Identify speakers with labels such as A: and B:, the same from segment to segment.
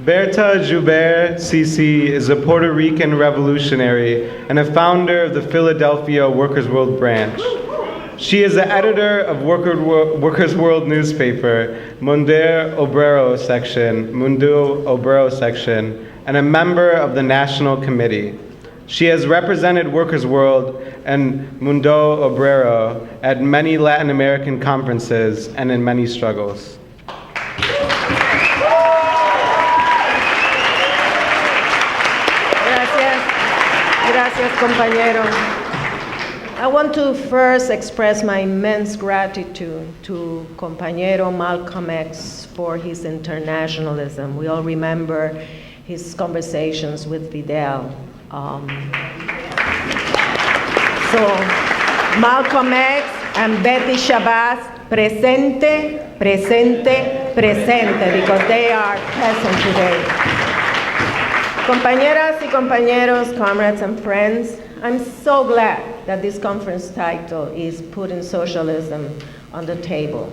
A: Berta Joubert, CC, is a Puerto Rican revolutionary and a founder of the Philadelphia Workers' World branch. She is the editor of Workers' World newspaper, Mundo Obrero section, and a member of the National Committee. She has represented Workers' World and Mundo Obrero at many Latin American conferences and in many struggles.
B: Gracias, compañero. I want to first express my immense gratitude to compañero Malcolm X for his internationalism. We all remember his conversations with Fidel. So, Malcolm X and Berta Joubert, presente, presente, presente, because they are present today. Compañeras y compañeros, comrades and friends, I'm so glad that this conference title is Putting Socialism on the Table.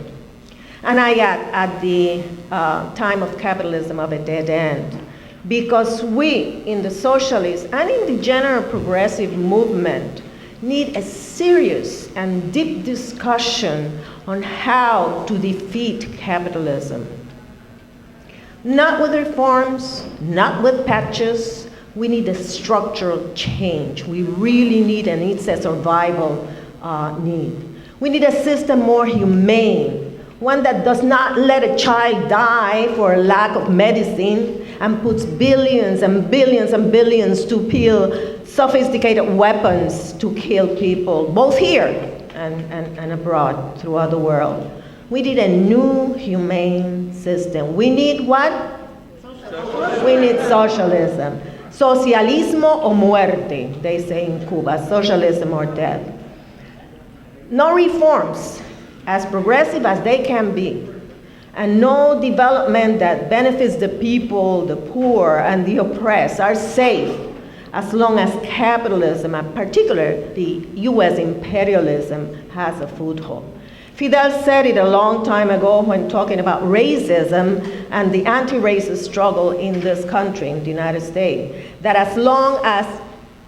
B: And I at the time of capitalism of a dead end, because we in the socialist and in the general progressive movement need a serious and deep discussion on how to defeat capitalism. Not with reforms, not with patches. We need a structural change. We really need, and it's a survival need. We need a system more humane, one that does not let a child die for a lack of medicine and puts billions and billions and billions to build sophisticated weapons to kill people, both here and abroad throughout the world. We need a new humane system. We need what? Socialism. We need socialism. Socialismo o muerte, they say in Cuba, socialism or death. No reforms, as progressive as they can be, and no development that benefits the people, the poor, and the oppressed are safe as long as capitalism, and particularly the US imperialism, has a foothold. Fidel said it a long time ago when talking about racism and the anti-racist struggle in this country, in the United States, that as long as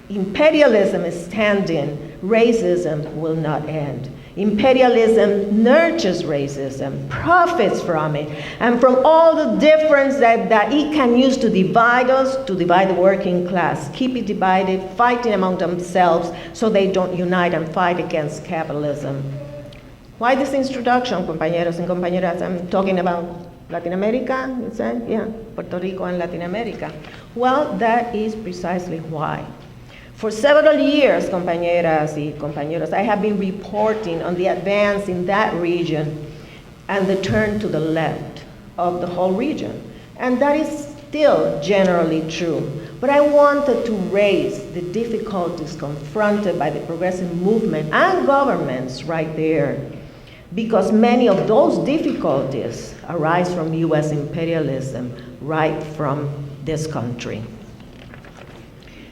B: imperialism is standing, racism will not end. Imperialism nurtures racism, profits from it, and from all the difference that it can use to divide us, to divide the working class, keep it divided, fighting among themselves so they don't unite and fight against capitalism. Why this introduction, compañeros and compañeras? I'm talking about Latin America, you said? Yeah, Puerto Rico and Latin America. Well, that is precisely why. For several years, compañeras y compañeros, I have been reporting on the advance in that region and the turn to the left of the whole region. And that is still generally true. But I wanted to raise the difficulties confronted by the progressive movement and governments right there, because many of those difficulties arise from US imperialism right from this country.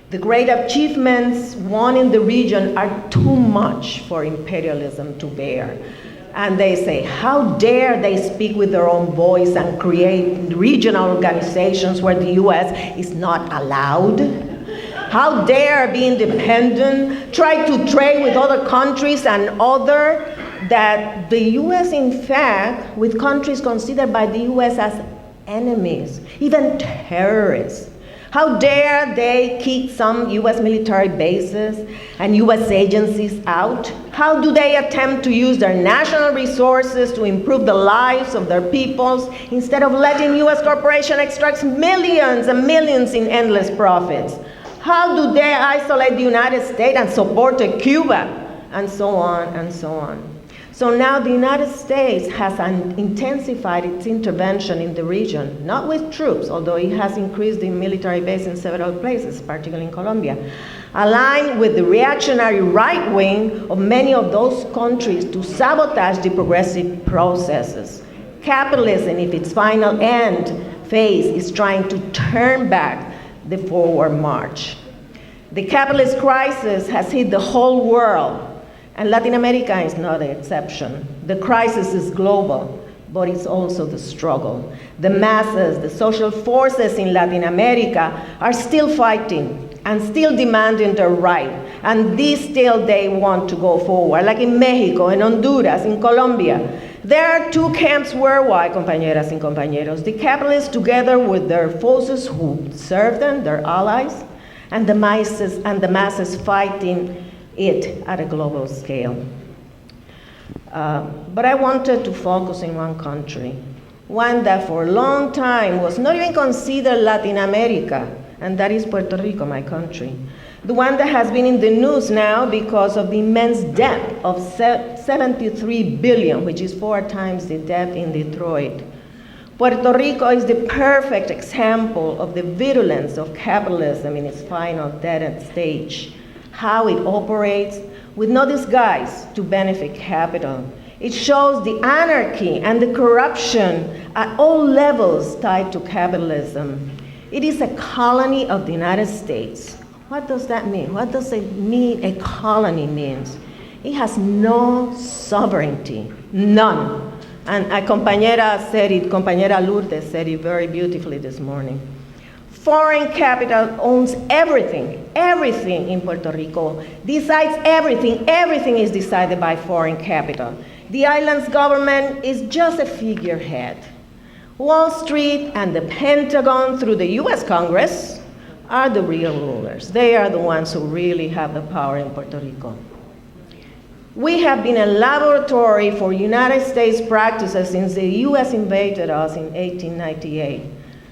B: The great achievements won in the region are too much for imperialism to bear. And they say, how dare they speak with their own voice and create regional organizations where the US is not allowed? How dare be independent, try to trade with other countries and other that the US, in fact, with countries considered by the US as enemies, even terrorists. How dare they kick some US military bases and US agencies out? How do they attempt to use their national resources to improve the lives of their peoples instead of letting US corporations extract millions and millions in endless profits? How do they isolate the United States and support Cuba? And so on and so on. So now the United States has intensified its intervention in the region, not with troops, although it has increased the military base in several places, particularly in Colombia, aligned with the reactionary right wing of many of those countries to sabotage the progressive processes. Capitalism, if its final end phase is trying to turn back the forward march. The capitalist crisis has hit the whole world, and Latin America is not the exception. The crisis is global. but it's also the struggle. The masses, the social forces in Latin America are still fighting and still demanding their right. And still they want to go forward, like in Mexico, in Honduras, in Colombia. There are two camps worldwide, compañeras y compañeros. The capitalists together with their forces who serve them, their allies, and the masses fighting it at a global scale. But I wanted to focus in one country, one that for a long time was not even considered Latin America, and that is Puerto Rico, my country. The one that has been in the news now because of the immense debt of 73 billion, which is 4 times the debt in Detroit. Puerto Rico is the perfect example of the virulence of capitalism in its final dead stage, how it operates with no disguise to benefit capital. It shows the anarchy and the corruption at all levels tied to capitalism. It is a colony of the United States. What does that mean? What does it mean a colony means? It has no sovereignty, none. And a compañera said it, compañera Lourdes said it very beautifully this morning. Foreign capital owns everything, everything in Puerto Rico, decides everything, everything is decided by foreign capital. The island's government is just a figurehead. Wall Street and the Pentagon through the US Congress are the real rulers. They are the ones who really have the power in Puerto Rico. We have been a laboratory for United States practices since the US invaded us in 1898.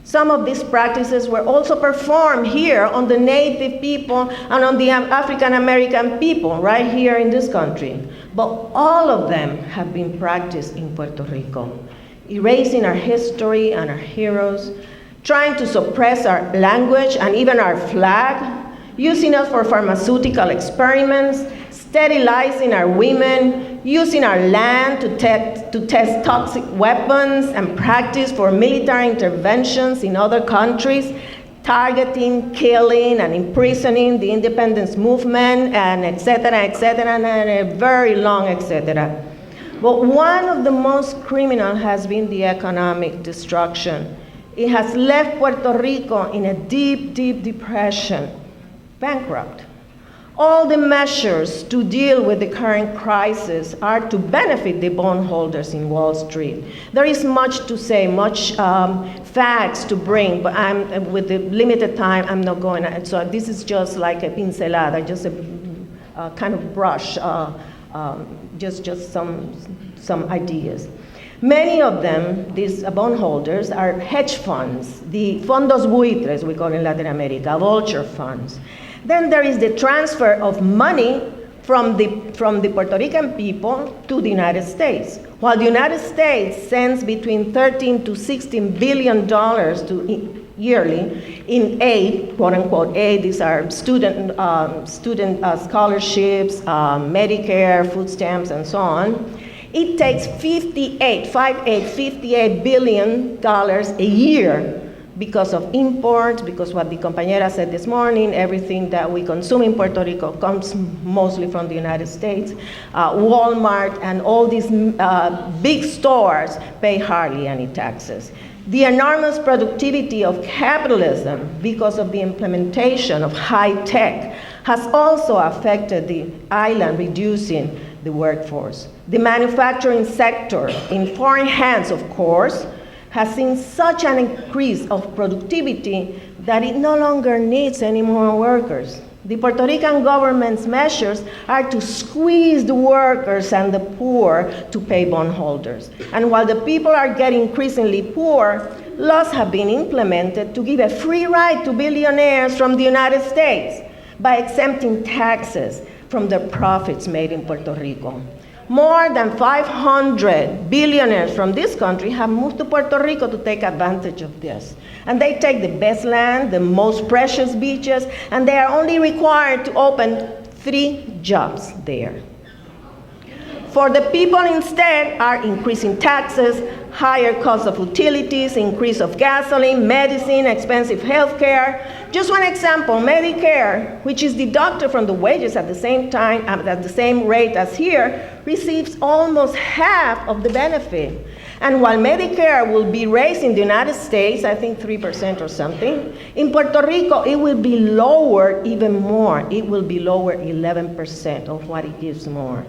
B: Some of these practices were also performed here on the native people and on the African American people right here in this country. But all of them have been practiced in Puerto Rico, erasing our history and our heroes, trying to suppress our language and even our flag, using us for pharmaceutical experiments, sterilizing our women, using our land to test toxic weapons and practice for military interventions in other countries, targeting, killing, and imprisoning the independence movement, and et cetera, and a very long et cetera. But one of the most criminal has been the economic destruction. It has left Puerto Rico in a deep, deep depression, bankrupt. All the measures to deal with the current crisis are to benefit the bondholders in Wall Street. There is much to say, much facts to bring, but with the limited time, I'm not going to. So this is just like a pincelada, just a kind of brush, just some ideas. Many of them, these bondholders, are hedge funds, the fondos buitres, we call in Latin America, vulture funds. Then there is the transfer of money from the Puerto Rican people to the United States. While the United States sends between $13 to $16 billion yearly in aid, quote unquote aid, these are student scholarships, Medicare, food stamps, and so on. It takes $58 billion a year because of imports, because what the compañera said this morning, everything that we consume in Puerto Rico comes mostly from the United States. Walmart and all these big stores pay hardly any taxes. The enormous productivity of capitalism because of the implementation of high tech has also affected the island, reducing the workforce. The manufacturing sector, in foreign hands, of course, has seen such an increase of productivity that it no longer needs any more workers. The Puerto Rican government's measures are to squeeze the workers and the poor to pay bondholders. And while the people are getting increasingly poor, laws have been implemented to give a free ride to billionaires from the United States by exempting taxes from the profits made in Puerto Rico. More than 500 billionaires from this country have moved to Puerto Rico to take advantage of this. And they take the best land, the most precious beaches, and they are only required to open 3 jobs there. For the people instead are increasing taxes, higher cost of utilities, increase of gasoline, medicine, expensive health care. Just one example, Medicare, which is deducted from the wages at the same time, at the same rate as here, receives almost half of the benefit. And while Medicare will be raised in the United States, I think 3% or something, in Puerto Rico it will be lowered even more. It will be lower 11% of what it gives now.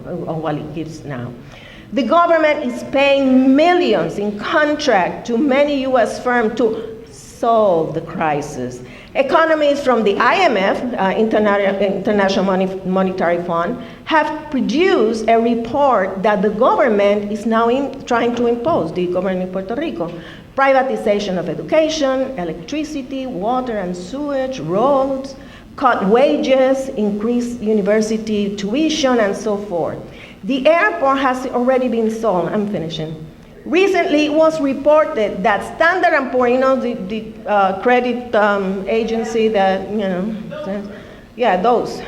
B: The government is paying millions in contract to many US firms to solve the crisis. Economists from the IMF, International Monetary Fund, have produced a report that the government is now trying to impose, the government in Puerto Rico. Privatization of education, electricity, water and sewage, roads, cut wages, increase university tuition, and so forth. The airport has already been sold. I'm finishing. Recently, it was reported that Standard & Poor's, you know, the credit agency that, you know, those.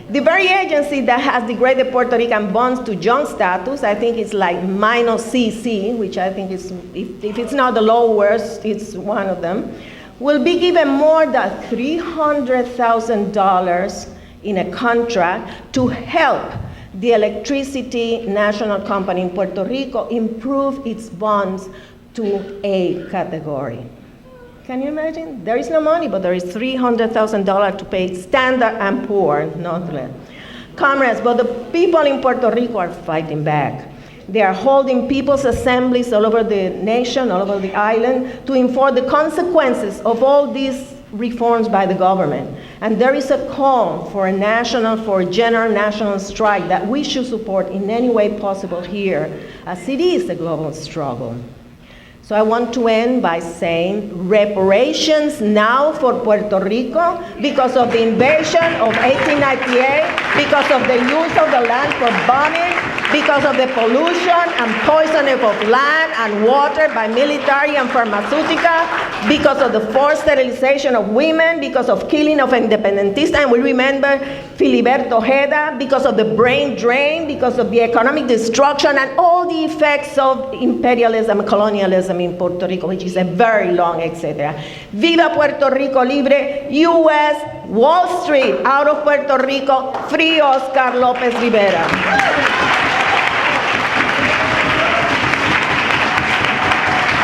B: The very agency that has degraded Puerto Rican bonds to junk status, I think it's like -CC, which I think is, if it's not the lowest, it's one of them, will be given more than $300,000 in a contract to help the electricity national company in Puerto Rico improve its bonds to A category. Can you imagine? There is no money, but there is $300,000 to pay Standard & Poor's, not less. Comrades, but the people in Puerto Rico are fighting back. They are holding people's assemblies all over the nation, all over the island, to inform the consequences of all these reforms by the government. And there is a call for a general national strike that we should support in any way possible here, as it is a global struggle. So I want to end by saying reparations now for Puerto Rico because of the invasion of 1898, because of the use of the land for bombing, because of the pollution and poisoning of land and water by military and pharmaceutical, because of the forced sterilization of women, because of killing of independentistas, and we remember Filiberto Ojeda, because of the brain drain, because of the economic destruction and all the effects of imperialism and colonialism in Puerto Rico, which is a very long, etc. Viva Puerto Rico Libre, US, Wall Street, out of Puerto Rico, free Oscar López Rivera.